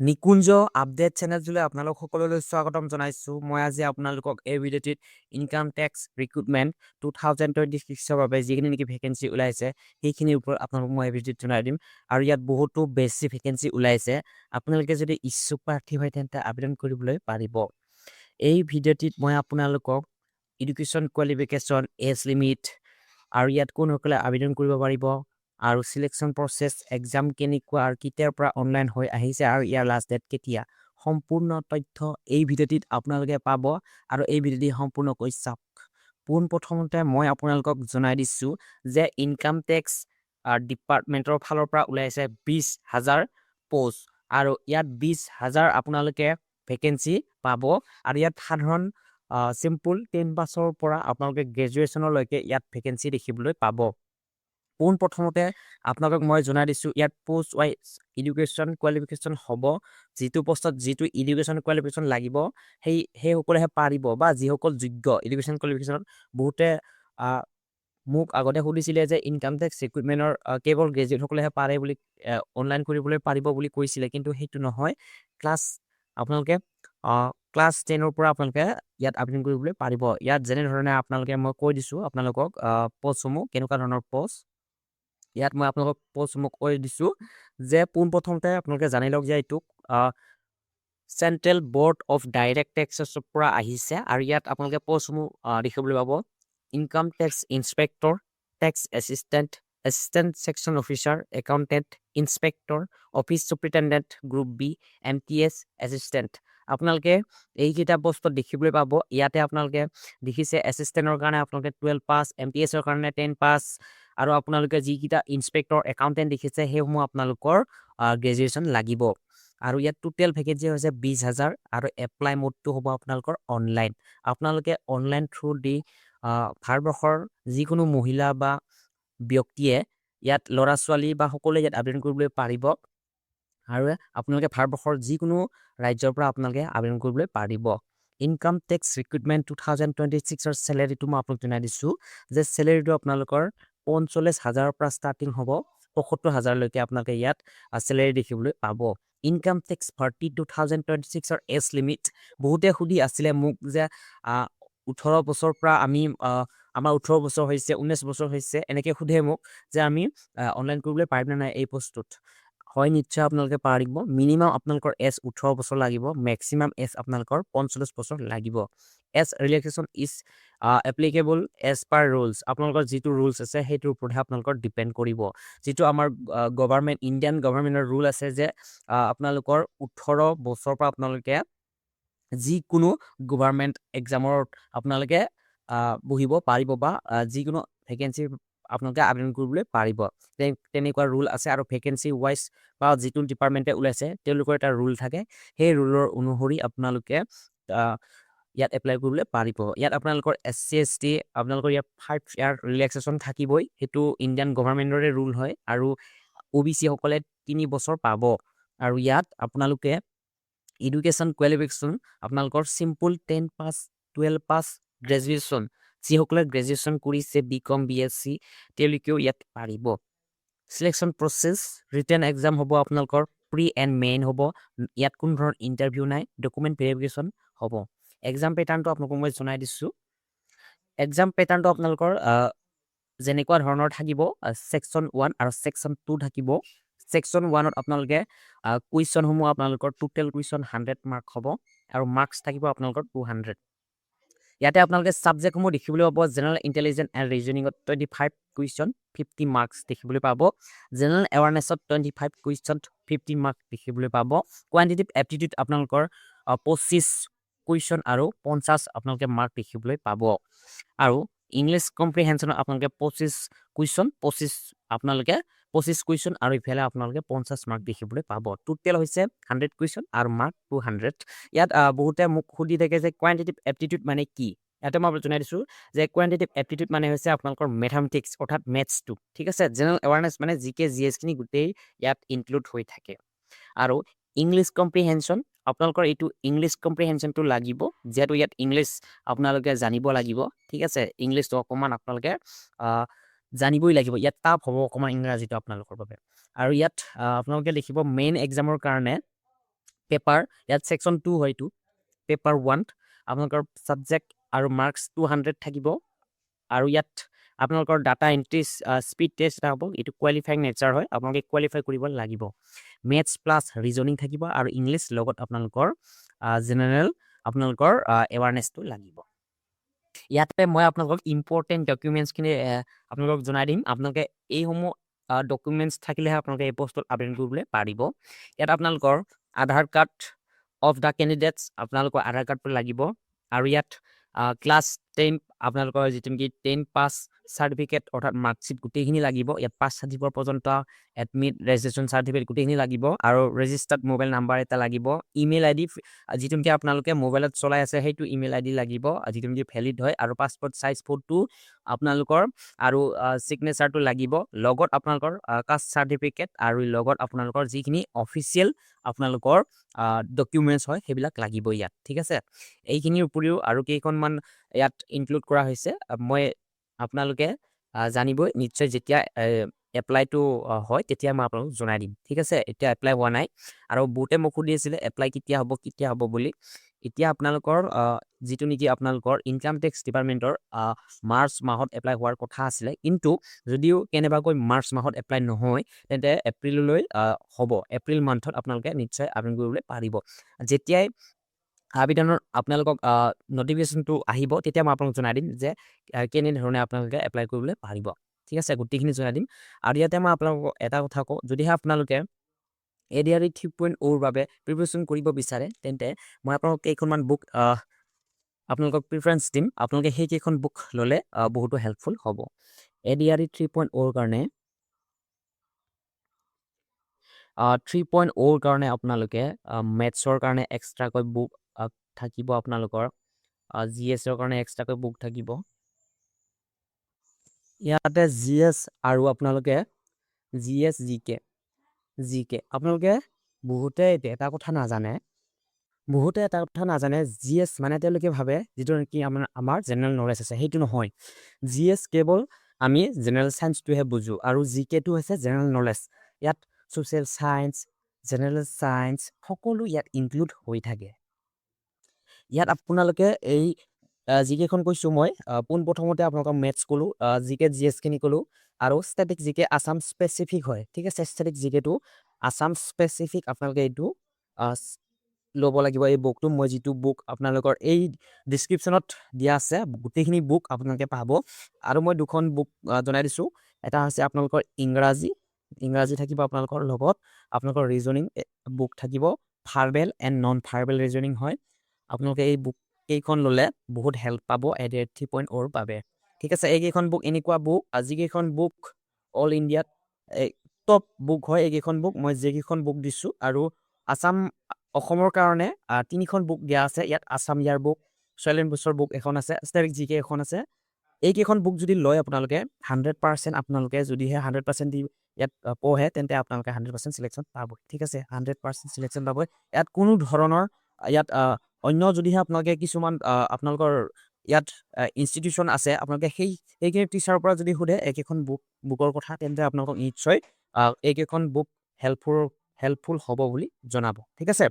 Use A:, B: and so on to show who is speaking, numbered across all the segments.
A: নিকুঞ্জ update চেনেলটোলৈ আপোনালোক সকলোলৈ স্বাগতম জনাইছোঁ। মই আজি আপোনালোকক এই ভিডিঅ'টিত ইনকাম টেক্স ৰিক্ৰুটমেণ্ট 2026ৰ বাবে যিখিনি নেকি ভেকেঞ্চি ওলাইছে সেইখিনিৰ ওপৰত আপোনালোকক মই এই ভিডিঅ'ত জনাই দিম। আৰু ইয়াত বহুতো বেছি ভেকেঞ্চি ওলাইছে। আপোনালোকে যদি ইচ্ছুক প্ৰাৰ্থী হয় তেন্তে আবেদন কৰিবলৈ পাৰিব। এই ভিডিঅ'টিত মই আপোনালোকক এডুকেশ্যন কোৱালিফিকেশ্যন, এজ লিমিট আৰু ইয়াত কোনসকলে আবেদন কৰিব পাৰিব আৰু সিলেকশ্যন প্ৰচেছ, এক্সাম কেনেকুৱা আৰু কেতিয়াৰ পৰা অনলাইন হৈ আহিছে আৰু ইয়াৰ লাষ্ট ডেট কেতিয়া, সম্পূৰ্ণ তথ্য এই ভিডিঅ'টিত আপোনালোকে পাব আৰু এই ভিডিঅ'টি সম্পূৰ্ণকৈ চাওক। পোনপ্ৰথমতে মই আপোনালোকক জনাই দিছোঁ যে ইনকাম টেক্স ডিপাৰ্টমেণ্টৰ ফালৰ পৰা ওলাইছে 20,000 পোষ্ট আৰু ইয়াত 20,000 আপোনালোকে ভেকেঞ্চি পাব। আৰু ইয়াত সাধাৰণ চিম্পুল 10 পাছৰ পৰা আপোনালোকে গ্ৰেজুৱেশ্যনলৈকে ইয়াত ভেকেঞ্চি দেখিবলৈ পাব। পোনপ্ৰথমতে আপোনালোকক মই জনাই দিছোঁ ইয়াত পোষ্ট ৱাইজ এডুকেশ্যন কোৱালিফিকেশ্যন হ'ব। যিটো পোষ্টত যিটো এডুকেশ্যন কোৱালিফিকেশ্যন লাগিব সেইসকলেহে পাৰিব, বা যিসকল যোগ্য এডুকেশ্যন কোৱালিফিকেশ্যনত। বহুতে মোক আগতে সুধিছিলে যে ইনকাম টেক্স ৰিক্ৰুটমেণ্টৰ কেৱল গ্ৰেজুৱেটসকলেহে পাৰে বুলি, অনলাইন কৰিবলৈ পাৰিব বুলি কৈছিলে, কিন্তু সেইটো নহয়। আপোনালোকে ক্লাছ 10ৰ পৰা আপোনালোকে ইয়াত আবেদন কৰিবলৈ পাৰিব। ইয়াত যেনেধৰণে আপোনালোকে মই কৈ দিছোঁ আপোনালোকক পোষ্টসমূহ কেনেকুৱা ধৰণৰ পোষ্ট। ইয়াত মই আপোনালোকক পোষ্টসমূহ কৈ দিছোঁ যে পোনপ্ৰথমতে আপোনালোকে জানি লওক যে এইটোক চেণ্ট্ৰেল বৰ্ড অফ ডাইৰেক্ট টেক্সেছৰ পৰা আহিছে। আৰু ইয়াত আপোনালোকে পোষ্টসমূহ দেখিবলৈ পাব: income tax inspector, tax assistant, assistant section officer, accountant, inspector, office superintendent, group B, MTS assistant. আপোনালোকে এইকেইটা পোষ্টত দেখিবলৈ পাব। ইয়াতে আপোনালোকে দেখিছে এছিষ্টেণ্টৰ কাৰণে আপোনালোকে 12 পাছ, MTSৰ কাৰণে 10 পাছ, আৰু আপোনালোকে যিকেইটা ইনস্পেক্টৰ, একাউণ্টেণ্ট দেখিছে সেইসমূহ আপোনালোকৰ গ্ৰেজুৱেশ্যন লাগিব। আৰু ইয়াত টোটেল ভেকেঞ্চি হৈছে 20,000 আৰু এপ্লাই মোডটো হ'ব আপোনালোকৰ অনলাইন। আপোনালোকে অনলাইন থ্ৰু দি ভাৰতবৰ্ষৰ যিকোনো মহিলা বা ব্যক্তিয়ে ইয়াত ল'ৰা ছোৱালী বা সকলোৱে ইয়াত আবেদন কৰিবলৈ পাৰিব। আৰু আপোনালোকে ভাৰতবৰ্ষৰ যিকোনো ৰাজ্যৰ পৰা আপোনালোকে আবেদন কৰিবলৈ পাৰিব। ইনকাম টেক্স ৰিক্ৰুটমেণ্ট 2026ৰ চেলেৰিটো মই আপোনালোক জনাই দিছোঁ যে চেলেৰিটো আপোনালোকৰ 45,000ৰ পৰা ষ্টাৰ্টিং হ'ব, 75,000লৈকে আপোনালোকে ইয়াত চেলেৰি দেখিবলৈ পাব। ইনকাম টেক্স ভৰ্তি 2026ৰ এজ লিমিট। বহুতে সুধি আছিলে মোক যে 18 বছৰৰ পৰা আমাৰ 18 বছৰ হৈছে, 19 বছৰ হৈছে, এনেকৈ সোধে মোক যে আমি অনলাইন কৰিবলৈ পাৰিম নে নাই এই পোষ্টটোত। হয়, নিশ্চয় আপোনালোকে পাৰিব। মিনিমাম আপোনালোকৰ এজ 18 বছৰ লাগিব, মেক্সিমাম এজ আপোনালোকৰ 45 বছৰ লাগিব। Age relaxation is applicable as per rules. আপোনালোকৰ যিটো ৰুলছ আছে সেইটোৰ ওপৰতহে আপোনালোকৰ ডিপেণ্ড কৰিব। যিটো আমাৰ গভৰ্ণমেণ্ট, ইণ্ডিয়ান গভৰ্ণমেণ্টৰ ৰুল আছে যে আপোনালোকৰ 18 বছৰৰ পৰা আপোনালোকে যিকোনো গভৰ্ণমেণ্ট এক্সামত আপোনালোকে বহিব পাৰিব, বা যিকোনো ভেকেঞ্চি আপোনালোকে আবেদন কৰিবলৈ পাৰিব। তেনেকুৱা ৰুল আছে। আৰু ভেকেঞ্চি ৱাইজ বা যিটো ডিপাৰ্টমেণ্টে ওলাইছে তেওঁলোকৰ এটা ৰুল থাকে, সেই ৰুলৰ অনুসৰি আপোনালোকে ইয়াত এপ্লাই কৰিবলৈ পাৰিব। ইয়াত আপোনালোকৰ SC ST আপোনালোকৰ ইয়াত 5 ইয়াৰ ৰিলেক্সেশ্যন থাকিবই, সেইটো ইণ্ডিয়ান গভৰ্ণমেণ্টৰে ৰুল হয়। আৰু OBC সকলে 3 বছৰ পাব। আৰু ইয়াত আপোনালোকে এডুকেশ্যন কোৱালিফিকেশ্যন আপোনালোকৰ চিম্পুল 10 পাছ, 12 পাছ, গ্ৰেজুৱেশ্যন, যিসকলে গ্ৰেজুৱেশ্যন কৰিছে BCom BSc তেওঁলোকেও ইয়াত পাৰিব। চিলেকশ্যন প্ৰচেছ ৰিটেন এক্সাম হ'ব আপোনালোকৰ, প্ৰি এণ্ড মেইন হ'ব। ইয়াত কোনো ধৰণৰ ইণ্টাৰভিউ নাই, ডকুমেণ্ট ভেৰিফিকেশ্যন হ'ব। এক্সাম পেটাৰ্ণটো আপোনালোকক মই জনাই দিছোঁ। এক্সাম পেটাৰ্ণটো আপোনালোকৰ যেনেকুৱা ধৰণৰ থাকিব, ছেকশ্যন 1 আৰু ছেকশ্যন 2 থাকিব। ছেকশ্যন 1ত আপোনালোকে কুৱেশ্যনসমূহ আপোনালোকৰ টোটেল কুৱেশ্যন 100 মাৰ্ক হ'ব, আৰু মাৰ্কছ থাকিব আপোনালোকৰ 200। ইয়াতে আপোনালোকে ছাবজেক্টসমূহ দেখিবলৈ পাব: জেনেৰেল ইণ্টেলিজেন্স এণ্ড ৰিজনিঙত 25 কুৱেশ্যন, 50 মাৰ্কছ দেখিবলৈ পাব। জেনেৰেল এৱাৰনেছত 25 কুৱেশ্যন, 50 মাৰ্ক দেখিবলৈ পাব। কোৱান্টিটিভ এপ্টিটিউড আপোনালোকৰ 25 কুৱেশ্যন আৰু 50 আপোনালোকে মাৰ্ক দেখিবলৈ পাব। আৰু ইংলিছ কম্প্ৰিহেনশ্যনত আপোনালোকে 25 কুৱেশ্যন, 25 কুৱেশ্যন, আৰু ইফালে আপোনালোকে 50 মাৰ্ক দেখিবলৈ পাব। টোটেল হৈছে 100 কুৱেশ্যন আৰু মাৰ্ক 200। ইয়াত বহুতে মোক সুধি থাকে যে কোৱান্টিটিভ এপ্টিটিউড মানে কি। ইয়াতে মই জনাই দিছোঁ যে কোৱান্টিটিভ এপ্টিটিউড মানে হৈছে আপোনালোকৰ মেথামেটিক্স, অৰ্থাৎ মেথছটো, ঠিক আছে। জেনেৰেল এৱাৰনেছ মানে GK GS খিনি গোটেই ইয়াত ইনক্লুড হৈ থাকে। আৰু ইংলিছ কম্প্ৰিহেনশ্যন আপোনালোকৰ এইটো ইংলিছ কম্প্ৰিহেনশ্যনটো লাগিব, যিহেতু ইয়াত ইংলিছ আপোনালোকে জানিব লাগিব, ঠিক আছে। ইংলিছটো অকণমান আপোনালোকে জানিবই লাগিব, ইয়াত টাফ হ'ব অকণমান ইংৰাজীটো আপোনালোকৰ বাবে। আৰু ইয়াত আপোনালোকে দেখিব মেইন এক্সামৰ কাৰণে পেপাৰ ইয়াত ছেকশ্যন 2 হয় এইটো পেপাৰ 1 আপোনালোকৰ ছাবজেক্ট আৰু মাৰ্কছ 200 থাকিব আৰু ইয়াত আপোনালোকৰ ডাটা এন্ট্ৰি স্পীড টেষ্ট এটা হ'ব এইটো কোৱালিফাইং নেচাৰ হয় আপোনালোকে কোৱালিফাই কৰিব লাগিব মেথছ প্লাছ ৰিজনিং থাকিব আৰু ইংলিছ লগত আপোনালোকৰ জেনেৰেল আপোনালোকৰ এৱাৰনেছটো লাগিব ইয়াতে মই আপোনালোকক ইম্পৰ্টেণ্ট ডকুমেণ্টছখিনি আপোনালোকক জনাই দিম আপোনালোকে এইসমূহ ডকুমেণ্টছ থাকিলেহে আপোনালোকে এই পষ্টত আবেদন কৰিবলৈ পাৰিব ইয়াত আপোনালোকৰ আধাৰ কাৰ্ড অফ দ্য কেণ্ডিডেটছ আপোনালোকৰ আধাৰ কাৰ্ডটো লাগিব আৰু ইয়াত ক্লাছ 10 আপোনালোকৰ যিটো নেকি 10 পাছ চাৰ্টিফিকেট অৰ্থাৎ মাৰ্কশ্বিট গোটেইখিনি লাগিব ইয়াত পাছ চাৰ্টিফিকেট পৰ্যন্ত এডমিট ৰেজিষ্ট্ৰেশ্যন চাৰ্টিফিকেট গোটেইখিনি লাগিব আৰু ৰেজিষ্টাৰ্ড মোবাইল নাম্বাৰ এটা লাগিব ইমেইল আইডি যিটো নেকি আপোনালোকে মোবাইলত চলাই আছে সেইটো ইমেইল আইডি লাগিব যিটো নেকি ভেলিড হয় আৰু পাছপৰ্ট চাইজ ফটো আপোনালোকৰ আৰু ছিগনেচাৰটো লাগিব লগত আপোনালোকৰ কাষ্ট চাৰ্টিফিকেট আৰু লগত আপোনালোকৰ যিখিনি অফিচিয়েল আপোনালোকৰ ডকুমেণ্টছ হয় সেইবিলাক লাগিব ইয়াত ঠিক আছে এইখিনিৰ উপৰিও আৰু কেইখনমান ইয়াত ইনক্লুড কৰা হৈছে মই আপোনালোকে জানিবই নিশ্চয় যেতিয়া এপ্লাইটো হয় তেতিয়া মই আপোনালোকক জনাই দিম ঠিক আছে এতিয়া এপ্লাই হোৱা নাই আৰু বহুতে মোক সুধি আছিলে এপ্লাই কেতিয়া হ'ব বুলি এতিয়া আপোনালোকৰ যিটো নেকি আপোনালোকৰ ইনকাম টেক্স ডিপাৰ্টমেণ্টৰ মাৰ্চ মাহত এপ্লাই হোৱাৰ কথা আছিলে কিন্তু যদিও কেনেবাকৈ মাৰ্চ মাহত এপ্লাই নহয় তেন্তে এপ্ৰিললৈ হ'ব এপ্ৰিল মান্থত আপোনালোকে নিশ্চয় আবেদন কৰিবলৈ পাৰিব যেতিয়াই আবেদনৰ আপোনালোকক নটিফিকেশ্যনটো আহিব তেতিয়া মই আপোনালোকক জনাই দিম যে কেনেধৰণে আপোনালোকে এপ্লাই কৰিবলৈ পাৰিব ঠিক আছে গোটেইখিনি জনাই দিম আৰু ইয়াতে মই আপোনালোকক এটা কথা কওঁ যদিহে আপোনালোকে ADRE 3.0 বাবে প্ৰিপাৰেশ্যন কৰিব বিচাৰে তেন্তে মই আপোনালোকক কেইখনমান বুক আপোনালোকক প্ৰিফাৰেঞ্চ দিম আপোনালোকে সেই কেইখন বুক ল'লে বহুতো হেল্পফুল হ'ব ADRE 3.0 কাৰণে 3.0 কাৰণে আপোনালোকে মেথছৰ কাৰণে এক্সট্ৰাকৈ বুক থাকিব আপোনালোকৰ GS-ৰ কাৰণে এক্সট্ৰাকৈ বুক থাকিব ইয়াতে GS আৰু আপোনালোকে GS GK আপোনালোকে বহুতে এটা কথা নাজানে GS মানে তেওঁলোকে ভাবে যিটো নেকি আমাৰ জেনেৰেল নলেজ আছে সেইটো নহয় GS কেৱল আমি জেনেৰেল সায়েন্সটোহে বুজো আৰু GK টো হৈছে জেনেৰেল নলেজ ইয়াত সোশ্যাল সায়েন্স জেনেৰেল সায়েন্স সকলো ইয়াত ইনক্লুড হৈ থাকে ইয়াত আপোনালোকে এই জিকেখন কৈছো মই পোনপ্ৰথমতে আপোনালোকক মেথছ ক'লো জিকে GS খিনি ক'লো আৰু ষ্টেটিক জিকে আসাম স্পেচিফিক হয় ঠিক আছে ষ্টেটিক জিকেটো আসাম স্পেচিফিক আপোনালোকে এইটো ল'ব লাগিব এই বুকটো মই যিটো বুক আপোনালোকৰ এই ডেসক্ৰিপচনত দিয়া আছে গোটেইখিনি বুক আপোনালোকে পাব আৰু মই দুখন বুক জনাই দিছো এটা আছে আপোনালোকৰ ইংৰাজী থাকিব আপোনালোকৰ লগত আপোনালোকৰ ৰিজনিং বুক থাকিব verbal and non verbal reasoning হয় আপোনালোকে এই বুক কেইখন ল'লে বহুত হেল্প পাব ADRE 3.0 বাবে ঠিক আছে এইকেইখন বুক এনেকুৱা বুক আজিকেইখন বুক অল ইণ্ডিয়াত টপ বুক হয় এইকেইখন বুক মই যেকেইখন বুক দিছো আৰু অসমৰ কাৰণে তিনিখন বুক দিয়া আছে ইয়াত আসাম ইয়াৰ বুক শৈলেন বসুৰ বুক এখন আছে ষ্টেটিক জিকে এখন আছে এইকেইখন বুক যদি লয় আপোনালোকে 100% আপোনালোকে যদিহে 100% দি ইয়াত পঢ়ে তেন্তে আপোনালোকে 100% সিলেকশন পাব ঠিক আছে 100% সিলেকশন পাব ইয়াত কোনো ধৰণৰ ইয়াত অন্য যদিহে আপোনালোকে কিছুমান আপোনালোকৰ ইয়াত ইনষ্টিটিউচন আছে আপোনালোকে সেইখিনি টিচাৰৰ পৰা যদি সুধে এইকেইখন বুকৰ কথা তেন্তে আপোনালোকক নিশ্চয় এইকেইখন বুক হেল্পফুল হ'ব বুলি জনাব ঠিক আছে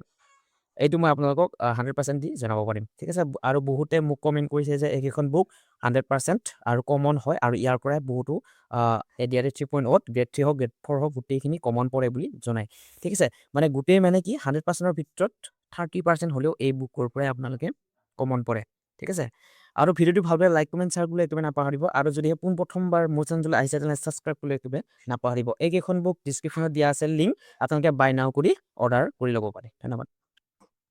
A: এইটো মই আপোনালোকক 100% দি জনাব পাৰিম ঠিক আছে আৰু বহুতে মোক কমেন্ট কৰিছে যে এইকেইখন বুক 100% আৰু কমন হয় আৰু ইয়াৰ পৰাই বহুতো ADRE 3.0 গ্ৰেড 3 হওক গ্ৰেড 4 হওক গোটেইখিনি কমন পৰে বুলি জনায় ঠিক আছে মানে গোটেই মানে কি 100%ৰ ভিতৰত 30% হ'লেও এই বুকৰ পৰাই আপোনালোকে কমন পৰে ঠিক আছে আৰু ভিডিওটো ভালদৰে লাইক কমেন্ট শ্বেয়াৰ কৰিবলৈ একেবাৰে নাপাহৰিব আৰু যদি প্ৰথমবাৰ মোৰ চেনেললৈ আহিছে তেনে সাবস্ক্ৰাইব কৰিবলৈ একেবাৰে নাপাহৰিব এইকেইখন বুক ডেসক্ৰিপচনত দিয়া আছে লিংক আপোনালোকে বাই নাও কৰি অৰ্ডাৰ কৰি ল'ব পাৰে ধন্যবাদ